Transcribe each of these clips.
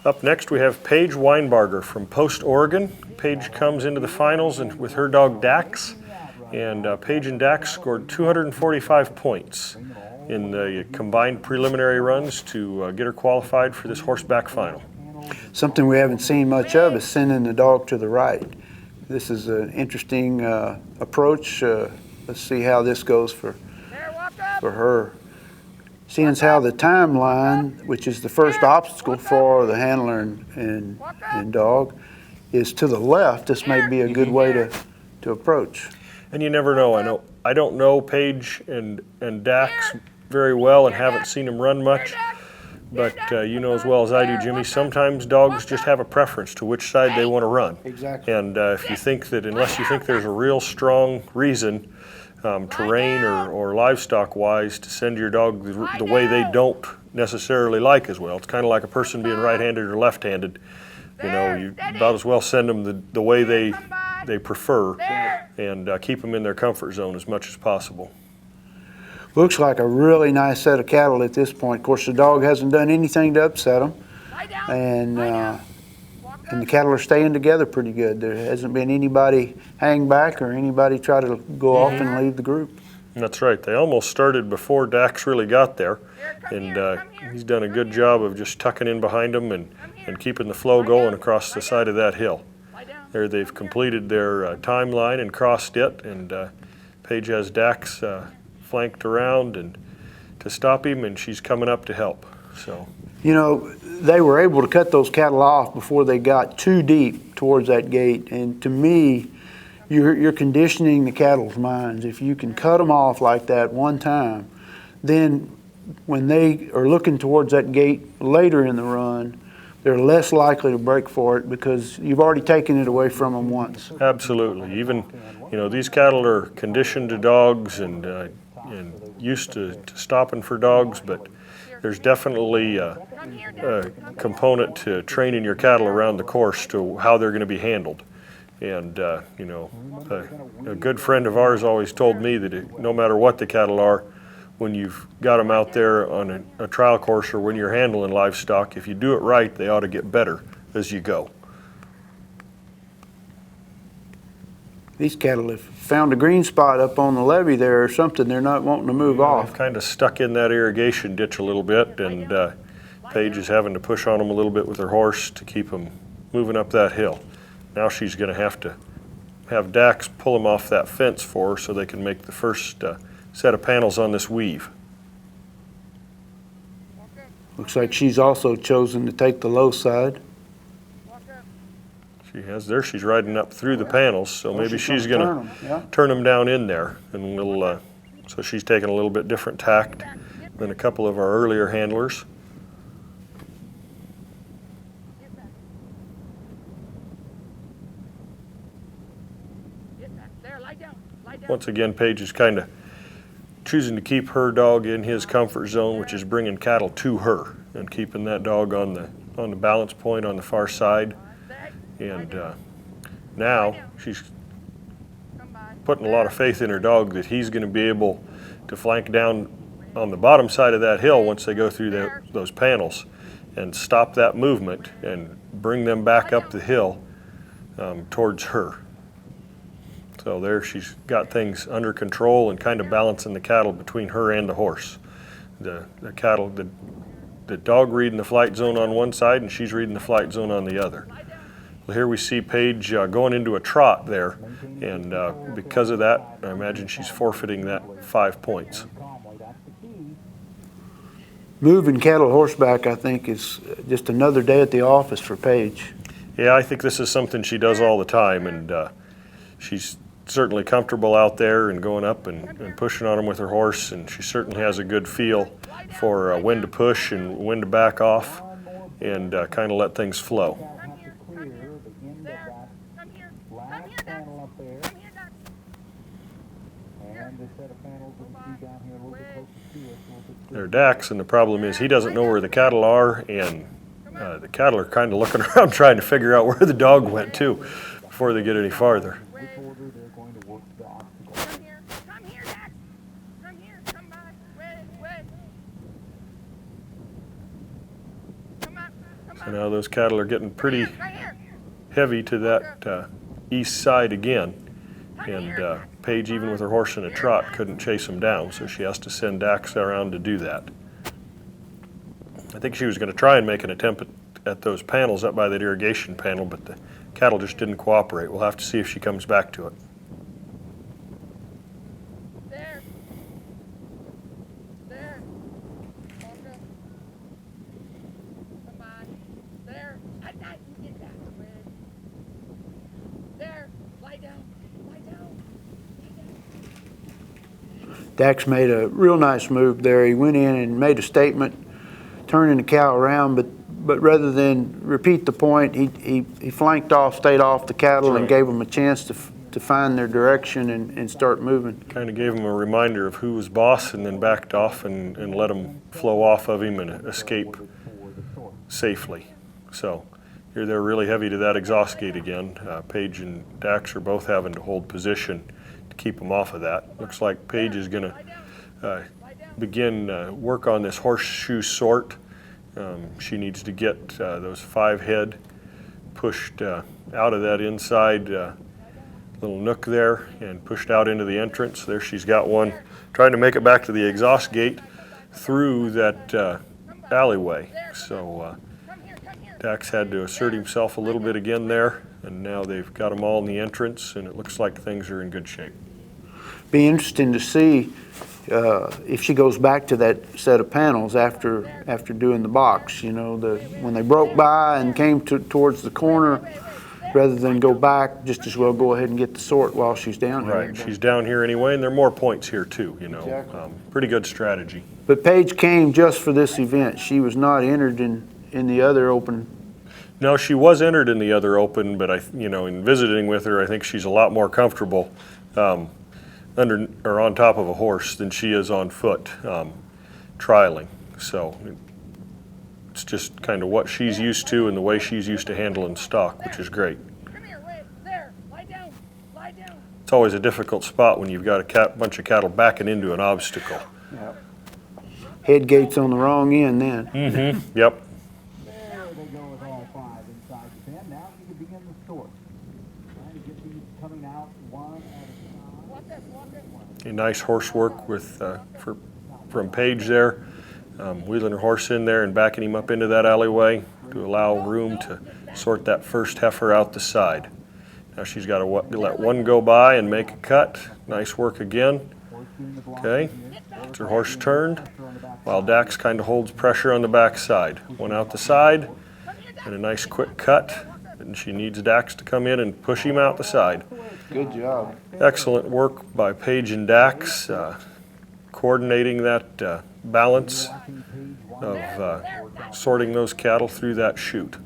Up next, we have Paige Winebarger from Post, Oregon. Paige comes into the finals and with her dog Dax, and Paige and Dax scored 245 points in the combined preliminary runs to get her qualified for this horseback final. Something we haven't seen much of is sending the dog to the right. This is an interesting approach. Let's see how this goes for her. Seeing as how the timeline, which is the first obstacle for the handler and dog, is to the left, this may be a good way to approach. And you never know. I don't know Paige and Dax very well and haven't seen them run much, but you know as well as I do, Jimmy, sometimes dogs just have a preference to which side they want to run. Exactly. And if you think that, unless you think there's a real strong reason, terrain or livestock-wise, to send your dog the way they don't necessarily like as well. It's kind of like a person being right-handed or left-handed. You know, you about as well send them the way they prefer and keep them in their comfort zone as much as possible. Looks like a really nice set of cattle at this point. Of course, the dog hasn't done anything to upset them, and the cattle are staying together pretty good. There hasn't been anybody hang back or anybody try to go off and leave the group. That's right. They almost started before Dax really got there, and he's done a good job of just tucking in behind them and keeping the flow going across the side of that hill. There they've completed their timeline and crossed it, and Paige has Dax flanked around and to stop him, and she's coming up to help. So, you know, they were able to cut those cattle off before they got too deep towards that gate, and to me, you're conditioning the cattle's minds. If you can cut them off like that one time, then when they are looking towards that gate later in the run, they're less likely to break for it because you've already taken it away from them once. Absolutely. Even, you know, these cattle are conditioned to dogs and used to stopping for dogs, but there's definitely a component to training your cattle around the course to how they're going to be handled. And, you know, a good friend of ours always told me that no matter what the cattle are, when you've got them out there on a trial course or when you're handling livestock, if you do it right, they ought to get better as you go. These cattle have found a green spot up on the levee there or something. They're not wanting to move off. They've kind of stuck in that irrigation ditch a little bit, and Paige is having to push on them a little bit with her horse to keep them moving up that hill. Now she's going to have Dax pull them off that fence for her so they can make the first set of panels on this weave. Looks like she's also chosen to take the low side. She has there. She's riding up through the panels, so maybe she's going to turn them down in there, and we'll. So she's taking a little bit different tact than a couple of our earlier handlers. Once again, Paige is kind of choosing to keep her dog in his comfort zone, which is bringing cattle to her and keeping that dog on the balance point on the far side. And now she's putting a lot of faith in her dog that he's going to be able to flank down on the bottom side of that hill once they go through those panels and stop that movement and bring them back up the hill towards her. So there she's got things under control and kind of balancing the cattle between her and the horse. The cattle, the dog reading the flight zone on one side and she's reading the flight zone on the other. Well, here we see Paige going into a trot there, and because of that, I imagine she's forfeiting that 5 points. Moving cattle horseback, I think, is just another day at the office for Paige. Yeah, I think this is something she does all the time, and she's certainly comfortable out there and going up and pushing on them with her horse, and she certainly has a good feel for when to push and when to back off and kind of let things flow. They're Dax, and the problem is he doesn't know where the cattle are, and the cattle are kind of looking around trying to figure out where the dog went to before they get any farther. So now those cattle are getting pretty heavy to that east side again. And Paige, even with her horse in a trot, couldn't chase them down, so she has to send Dax around to do that. I think she was going to try and make an attempt at those panels up by that irrigation panel, but the cattle just didn't cooperate. We'll have to see if she comes back to it. There. There. Walk up. Come on. There. I thought you get that way. There. Lie down. Lie down. Lie down. Dax made a real nice move there. He went in and made a statement, turning the cow around, but rather than repeat the point, he flanked off, stayed off the cattle, and gave them a chance to find their direction and start moving. Kind of gave him a reminder of who was boss, and then backed off and let him flow off of him and escape safely. So here they're really heavy to that exhaust gate again. Paige and Dax are both having to hold position to keep them off of that. Looks like Paige is going to begin work on this horseshoe sort. She needs to get those 5 head pushed out of that inside little nook there and pushed out into the entrance. There she's got one trying to make it back to the exhaust gate through that alleyway. So Dax had to assert himself a little bit again there, and now they've got them all in the entrance, and it looks like things are in good shape. Be interesting to see if she goes back to that set of panels after doing the box. You know, when they broke by and came towards the corner, rather than go back, just as well go ahead and get the sort while she's down here. Right, she's down here anyway, and there are more points here too, you know. Exactly. Pretty good strategy. But Paige came just for this event. She was not entered in the other open. No, she was entered in the other open, but in visiting with her, I think she's a lot more comfortable under or on top of a horse than she is on foot trialing. So it's just kind of what she's used to and the way she's used to handling stock, which is great. Come here, wait. There. Lie down. Lie down. It's always a difficult spot when you've got a bunch of cattle backing into an obstacle. Yep. Head gate's on the wrong end then. Mm-hmm. Yep. There they go with all 5 inside the pen. Now you can begin the sort. Trying to get these coming out one at a time. Walk this. Walk it. A nice horse work with from Paige there, wheeling her horse in there and backing him up into that alleyway to allow room to sort that first heifer out the side. Now she's got to let one go by and make a cut. Nice work again. Okay, gets her horse turned while Dax kind of holds pressure on the back side. One out the side and a nice quick cut. And she needs Dax to come in and push him out the side. Good job. Excellent work by Paige and Dax, coordinating that balance of sorting those cattle through that chute.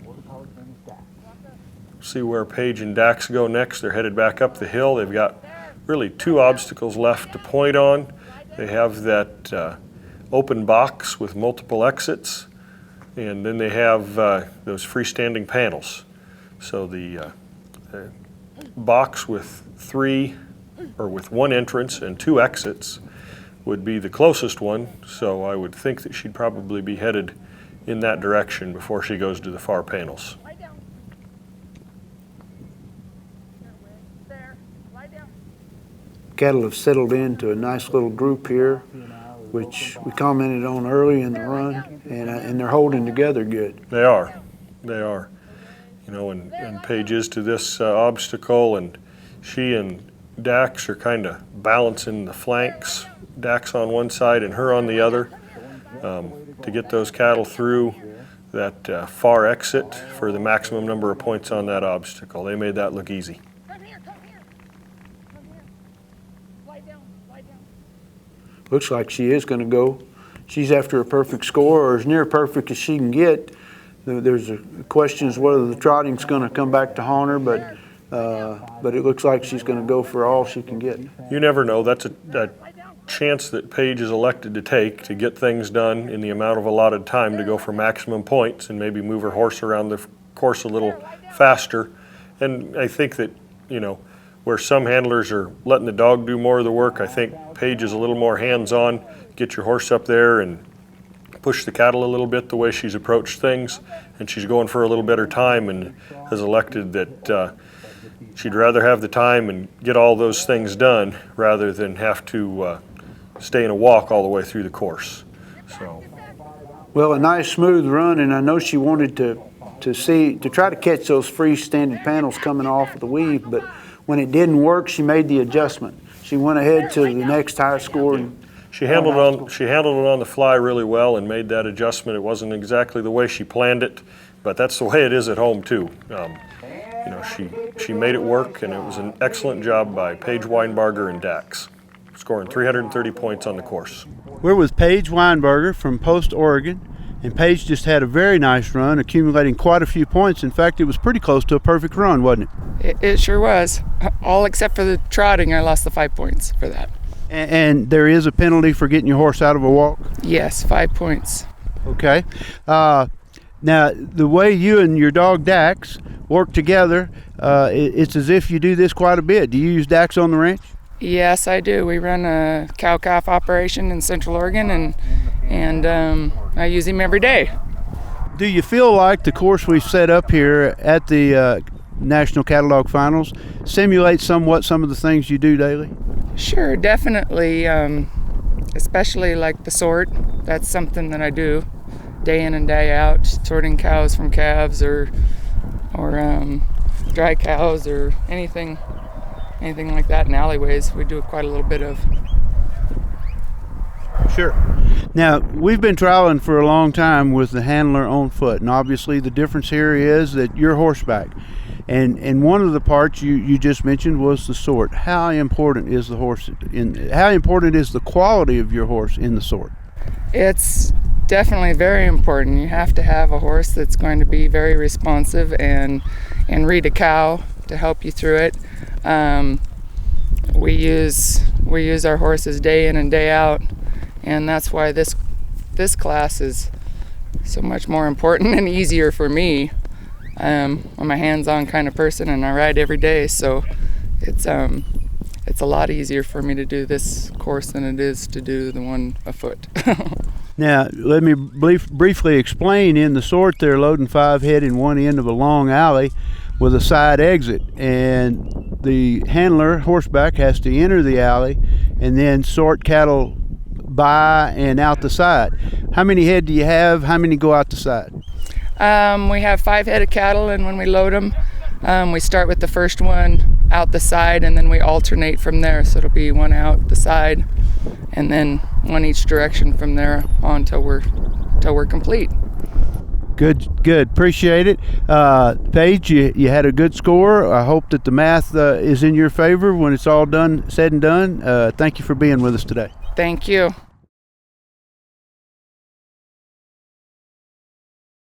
See where Paige and Dax go next. They're headed back up the hill. They've got really 2 obstacles left to point on. They have that open box with multiple exits, and then they have those freestanding panels. So the box with 1 entrance and 2 exits would be the closest one, so I would think that she'd probably be headed in that direction before she goes to the far panels. Lie down. There. Lie down. Cattle have settled into a nice little group here, which we commented on early in the run, and they're holding together good. They are. They are. You know, and Paige is to this obstacle, and she and Dax are kind of balancing the flanks, Dax on one side and her on the other, to get those cattle through that far exit for the maximum number of points on that obstacle. They made that look easy. Come here. Come here. Come here. Lie down. Lie down. Looks like she is going to go. She's after a perfect score, or as near perfect as she can get. There's a question as whether the trotting's going to come back to haunt her, but it looks like she's going to go for all she can get. You never know. That's a chance that Paige is elected to take to get things done in the amount of allotted time to go for maximum points and maybe move her horse around the course a little faster. And I think that, you know, where some handlers are letting the dog do more of the work, I think Paige is a little more hands-on. Get your horse up there and push the cattle a little bit the way she's approached things, and she's going for a little better time and has elected that she'd rather have the time and get all those things done rather than have to stay in a walk all the way through the course. So, Well, a nice smooth run, and I know she wanted to try to catch those freestanding panels coming off of the weave, but when it didn't work, she made the adjustment. She went ahead to the next high score. And she handled it on the fly really well and made that adjustment. It wasn't exactly the way she planned it, but that's the way it is at home too. You know, she made it work, and it was an excellent job by Paige Winebarger and Dax, scoring 330 points on the course. We're with Paige Winebarger from Post, Oregon, and Paige just had a very nice run, accumulating quite a few points. In fact, it was pretty close to a perfect run, wasn't it? It sure was. All except for the trotting, I lost the 5 points for that. And there is a penalty for getting your horse out of a walk? Yes, 5 points. Okay. Now, the way you and your dog Dax work together, it's as if you do this quite a bit. Do you use Dax on the ranch? Yes, I do. We run a cow-calf operation in Central Oregon, and I use him every day. Do you feel like the course we've set up here at the National Cattledog Finals simulates somewhat some of the things you do daily? Sure, definitely, especially like the sort. That's something that I do day in and day out, sorting cows from calves or dry cows or anything like that in alleyways. We do quite a little bit of. Sure. Now, we've been trialing for a long time with the handler on foot, and obviously the difference here is that you're horseback. And one of the parts you just mentioned was the sort. How important is the horse how important is the quality of your horse in the sort? It's definitely very important. You have to have a horse that's going to be very responsive and read a cow to help you through it. We use our horses day in and day out, and that's why this class is so much more important and easier for me. I'm a hands-on kind of person, and I ride every day, so it's a lot easier for me to do this course than it is to do the one afoot. Now, let me briefly explain. In the sort, they're loading 5 head in one end of a long alley with a side exit, and the handler, horseback, has to enter the alley and then sort cattle by and out the side. How many head do you have? How many go out the side? We have 5 head of cattle, and when we load them, we start with the first one out the side, and then we alternate from there. So it'll be one out the side, and then one each direction from there on till we're complete. Good. Appreciate it. Paige, you had a good score. I hope that the math is in your favor when it's all said and done. Thank you for being with us today. Thank you.